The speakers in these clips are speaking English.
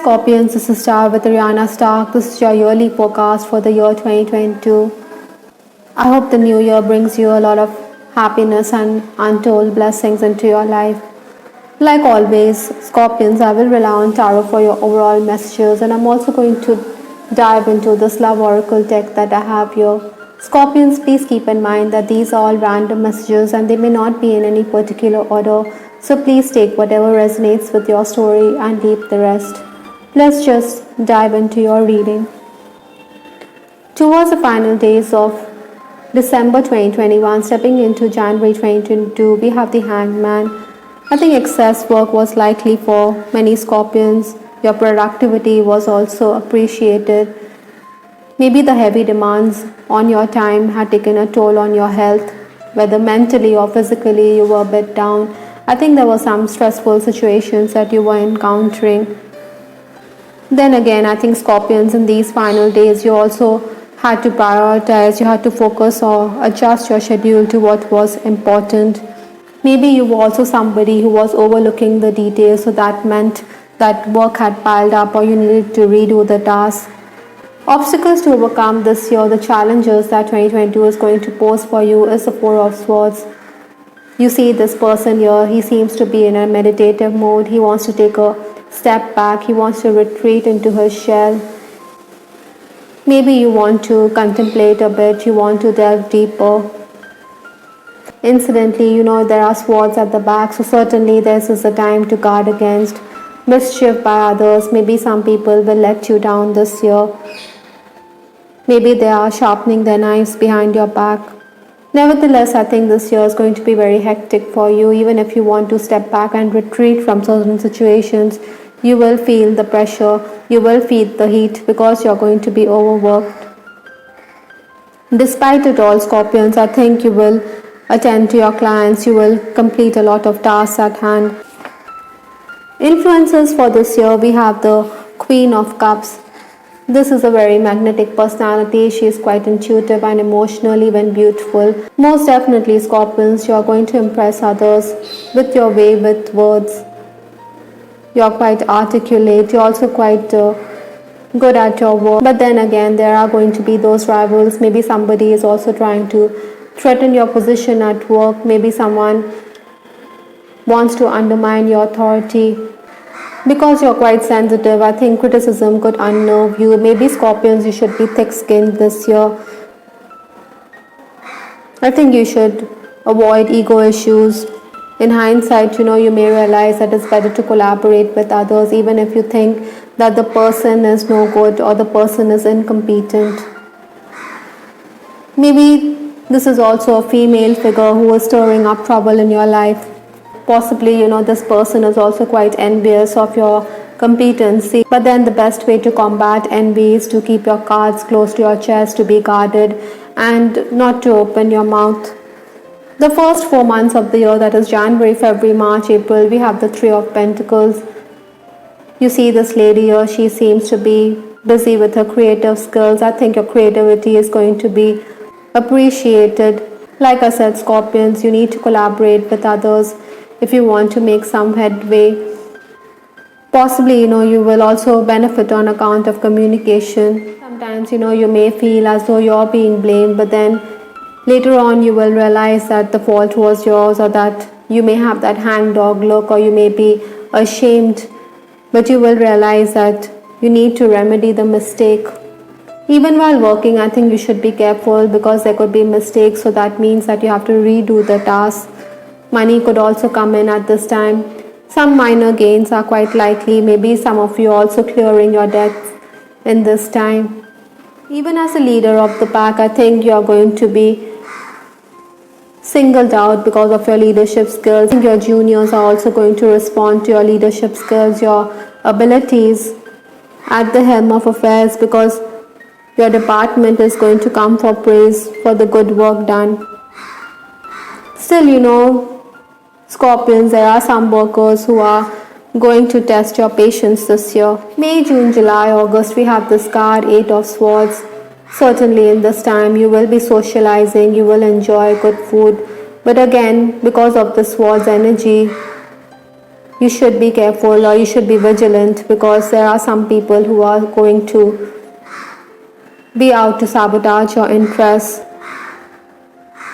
Scorpions, this is Star with Rihanna Stark. This is your yearly forecast for the year 2022. I hope the new year brings you a lot of happiness and untold blessings into your life. Like always, Scorpions, I will rely on Tarot for your overall messages, and I'm also going to dive into this love oracle deck that I have here. Scorpions, please keep in mind that these are all random messages and they may not be in any particular order, so please take whatever resonates with your story and leave the rest. Let's just dive into your reading. Towards the final days of December 2021, stepping into January 2022, we have the Hanged Man. I think excess work was likely for many Scorpions. Your productivity was also appreciated. Maybe the heavy demands on your time had taken a toll on your health, whether mentally or physically you were a bit down. I think there were some stressful situations that you were encountering. Then again, I think Scorpions, in these final days, you also had to prioritize, you had to focus or adjust your schedule to what was important. Maybe you were also somebody who was overlooking the details, so that meant that work had piled up or you needed to redo the task. Obstacles to overcome this year, the challenges that 2022 is going to pose for you is the Four of Swords. You see this person here, he seems to be in a meditative mode. He wants to take a step back, he wants to retreat into his shell. Maybe you want to contemplate a bit, you want to delve deeper. Incidentally, there are swords at the back, so certainly this is a time to guard against mischief by others. Maybe some people will let you down this year. Maybe they are sharpening their knives behind your back. Nevertheless, I think this year is going to be very hectic for you. Even if you want to step back and retreat from certain situations, you will feel the pressure, you will feel the heat because you're going to be overworked. Despite it all, Scorpions, I think you will attend to your clients, you will complete a lot of tasks at hand. Influences for this year, we have the Queen of Cups. This is a very magnetic personality. She is quite intuitive and emotional, even beautiful. Most definitely, Scorpions, you are going to impress others with your way with words. You are quite articulate. You are also quite good at your work. But then again, there are going to be those rivals. Maybe somebody is also trying to threaten your position at work. Maybe someone wants to undermine your authority. Because you're quite sensitive, I think criticism could unnerve you. Maybe Scorpions, you should be thick-skinned this year. I think you should avoid ego issues. In hindsight, you may realize that it's better to collaborate with others, even if you think that the person is no good or the person is incompetent. Maybe this is also a female figure who is stirring up trouble in your life. Possibly, this person is also quite envious of your competency. But then the best way to combat envy is to keep your cards close to your chest, to be guarded and not to open your mouth. The first 4 months of the year, that is January, February, March, April, we have the Three of Pentacles. You see this lady here, she seems to be busy with her creative skills. I think your creativity is going to be appreciated. Like I said, Scorpions, you need to collaborate with others if you want to make some headway. Possibly, you will also benefit on account of communication. Sometimes, you may feel as though you're being blamed, but then later on you will realize that the fault was yours, or that you may have that hangdog look, or you may be ashamed, but you will realize that you need to remedy the mistake. Even while working, I think you should be careful because there could be mistakes, so that means that you have to redo the task. Money could also come in at this time. Some minor gains are quite likely. Maybe some of you also clearing your debts in this time. Even as a leader of the pack, I think you are going to be singled out because of your leadership skills. I think your juniors are also going to respond to your leadership skills, your abilities at the helm of affairs, because your department is going to come for praise for the good work done. Still, Scorpions, there are some workers who are going to test your patience this year. May, June, July, August, we have this card, Eight of Swords. Certainly in this time you will be socializing, you will enjoy good food. But again, because of the Swords energy, you should be careful or you should be vigilant, because there are some people who are going to be out to sabotage your interests.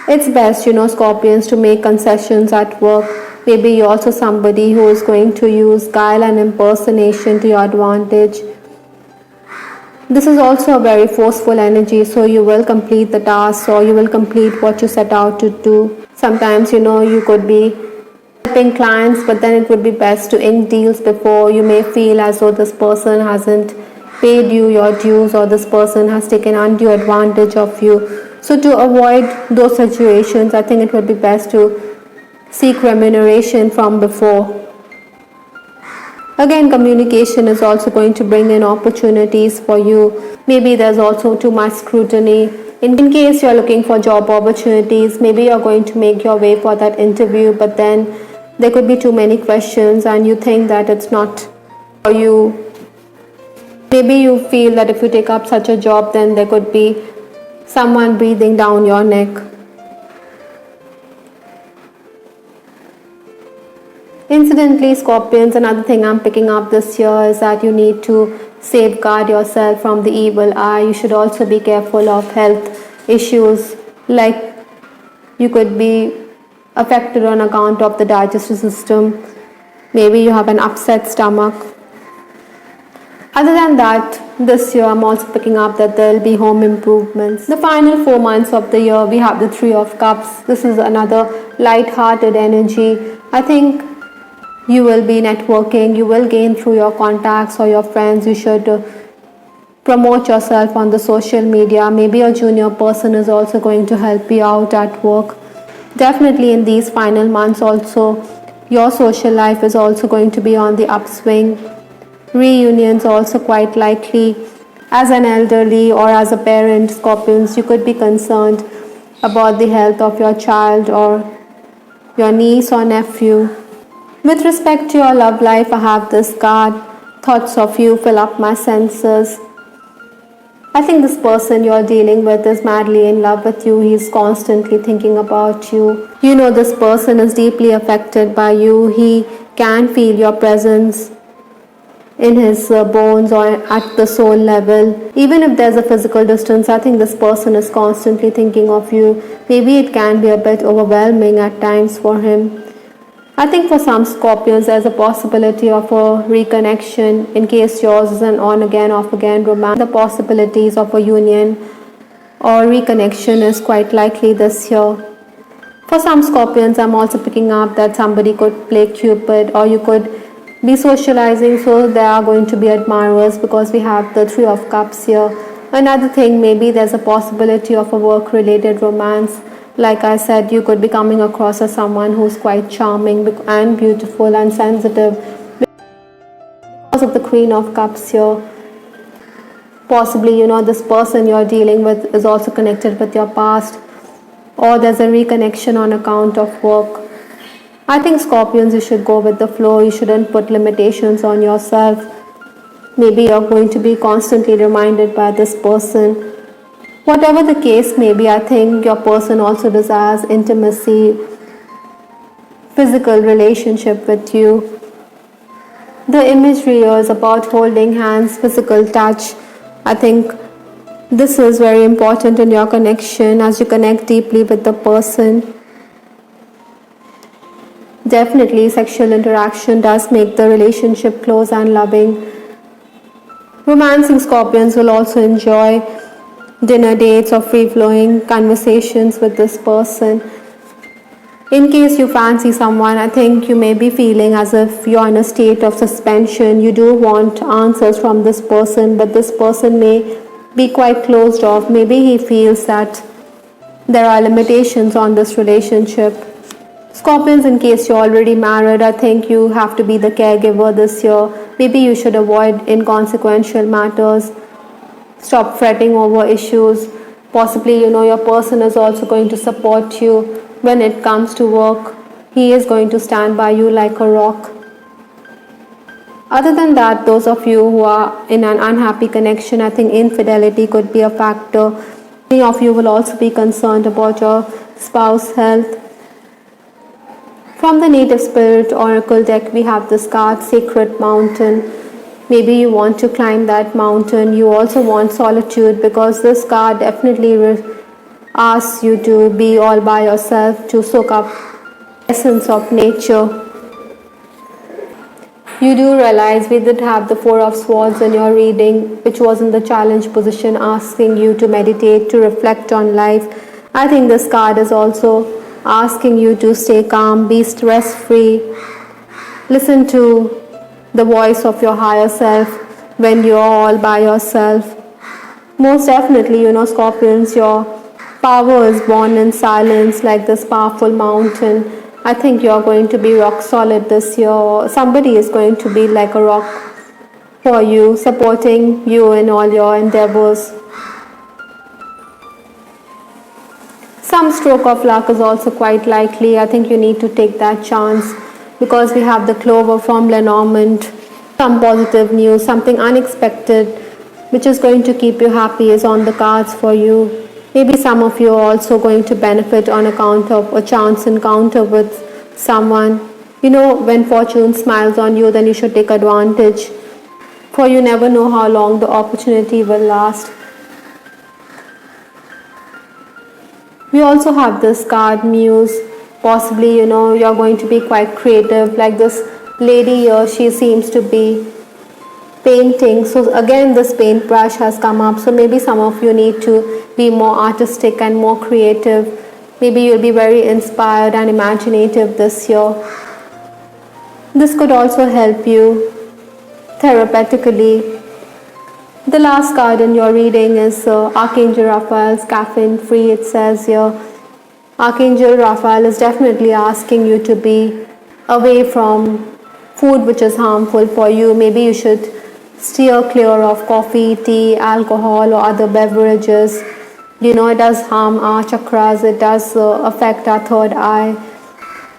It's best, Scorpions, to make concessions at work. Maybe you're also somebody who is going to use guile and impersonation to your advantage. This is also a very forceful energy, so you will complete the task or you will complete what you set out to do. Sometimes, you could be helping clients, but then it would be best to ink deals before. You may feel as though this person hasn't paid you your dues or this person has taken undue advantage of you. So to avoid those situations, I think it would be best to seek remuneration from before. Again, communication is also going to bring in opportunities for you. Maybe there's also too much scrutiny. In case you're looking for job opportunities, maybe you're going to make your way for that interview, but then there could be too many questions and you think that it's not for you. Maybe you feel that if you take up such a job, then there could be someone breathing down your neck. Incidentally, Scorpions, another thing I'm picking up this year is that you need to safeguard yourself from the evil eye. You should also be careful of health issues, like you could be affected on account of the digestive system. Maybe you have an upset stomach. Other than that, this year I'm also picking up that there will be home improvements. The final 4 months of the year, we have the Three of Cups. This is another light-hearted energy. I think you will be networking, you will gain through your contacts or your friends. You should promote yourself on the social media. Maybe a junior person is also going to help you out at work. Definitely in these final months also, your social life is also going to be on the upswing. Reunions also quite likely. As an elderly or as a parent, Scorpions, you could be concerned about the health of your child or your niece or nephew. With respect to your love life, I have this card. Thoughts of you fill up my senses. I think this person you're dealing with is madly in love with you. He's constantly thinking about you. You know this person is deeply affected by you. He can feel your presence in his bones or at the soul level. Even if there's a physical distance, I think this person is constantly thinking of you. Maybe it can be a bit overwhelming at times for him. I think for some Scorpions, there's a possibility of a reconnection. In case yours is an on-again, off-again romance, the possibilities of a union or reconnection is quite likely this year. For some Scorpions, I'm also picking up that somebody could play Cupid, or you could be socializing, so there are going to be admirers because we have the Three of Cups here. Another thing, maybe there's a possibility of a work-related romance. Like I said, you could be coming across as someone who's quite charming and beautiful and sensitive. Because of the Queen of Cups here, possibly, this person you're dealing with is also connected with your past, or there's a reconnection on account of work. I think Scorpions, you should go with the flow. You shouldn't put limitations on yourself. Maybe you're going to be constantly reminded by this person. Whatever the case may be, I think your person also desires intimacy, physical relationship with you. The imagery here is about holding hands, physical touch. I think this is very important in your connection as you connect deeply with the person. Definitely, sexual interaction does make the relationship close and loving. Romancing Scorpions will also enjoy dinner dates or free-flowing conversations with this person. In case you fancy someone, I think you may be feeling as if you're in a state of suspension. You do want answers from this person, but this person may be quite closed off. Maybe he feels that there are limitations on this relationship. Scorpions, in case you're already married, I think you have to be the caregiver this year. Maybe you should avoid inconsequential matters. Stop fretting over issues. Possibly, your person is also going to support you when it comes to work. He is going to stand by you like a rock. Other than that, those of you who are in an unhappy connection, I think infidelity could be a factor. Many of you will also be concerned about your spouse's health. From the Native Spirit Oracle deck, we have this card, Sacred Mountain. Maybe you want to climb that mountain. You also want solitude, because this card definitely asks you to be all by yourself, to soak up essence of nature. You do realize we did have the Four of Swords in your reading, which was in the challenge position, asking you to meditate, to reflect on life. I think this card is also asking you to stay calm, be stress free, listen to the voice of your higher self when you're all by yourself. Most definitely, Scorpions, your power is born in silence, like this powerful mountain. I think you're going to be rock solid this year. Somebody is going to be like a rock for you, supporting you in all your endeavors. Some stroke of luck is also quite likely. I think you need to take that chance, because we have the Clover from Lenormand. Some positive news, something unexpected, which is going to keep you happy, is on the cards for you. Maybe some of you are also going to benefit on account of a chance encounter with someone. When fortune smiles on you, then you should take advantage, for you never know how long the opportunity will last. We also have this card, Muse. Possibly, you're going to be quite creative. Like this lady here, she seems to be painting. So again, this paintbrush has come up. So maybe some of you need to be more artistic and more creative. Maybe you'll be very inspired and imaginative this year. This could also help you therapeutically. The last card in your reading is Archangel Raphael's Caffeine Free. It says here, Archangel Raphael is definitely asking you to be away from food which is harmful for you. Maybe you should steer clear of coffee, tea, alcohol, or other beverages. It does harm our chakras. It does affect our third eye.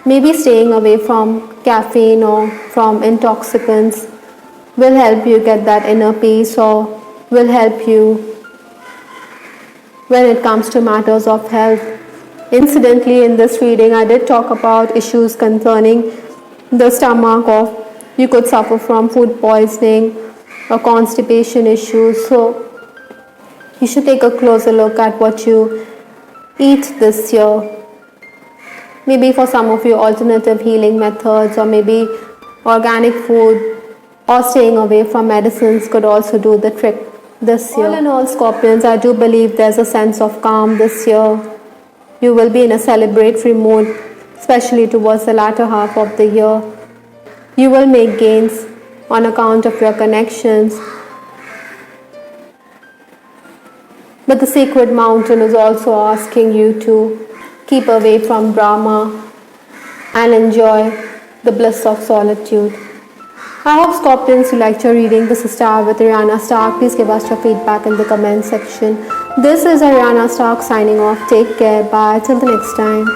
Maybe staying away from caffeine or from intoxicants will help you get that inner peace, or will help you when it comes to matters of health. Incidentally, in this reading, I did talk about issues concerning the stomach, or you could suffer from food poisoning or constipation issues. So you should take a closer look at what you eat this year. Maybe for some of you, alternative healing methods, or maybe organic food, or staying away from medicines could also do the trick this year. All in all, Scorpions, I do believe there's a sense of calm this year. You will be in a celebratory mood, especially towards the latter half of the year. You will make gains on account of your connections. But the Sacred Mountain is also asking you to keep away from drama and enjoy the bliss of solitude. I hope, Scorpions, you liked your reading. This is Star with Ariana Stark. Please give us your feedback in the comment section. This is Ariana Stark signing off. Take care. Bye. Till the next time.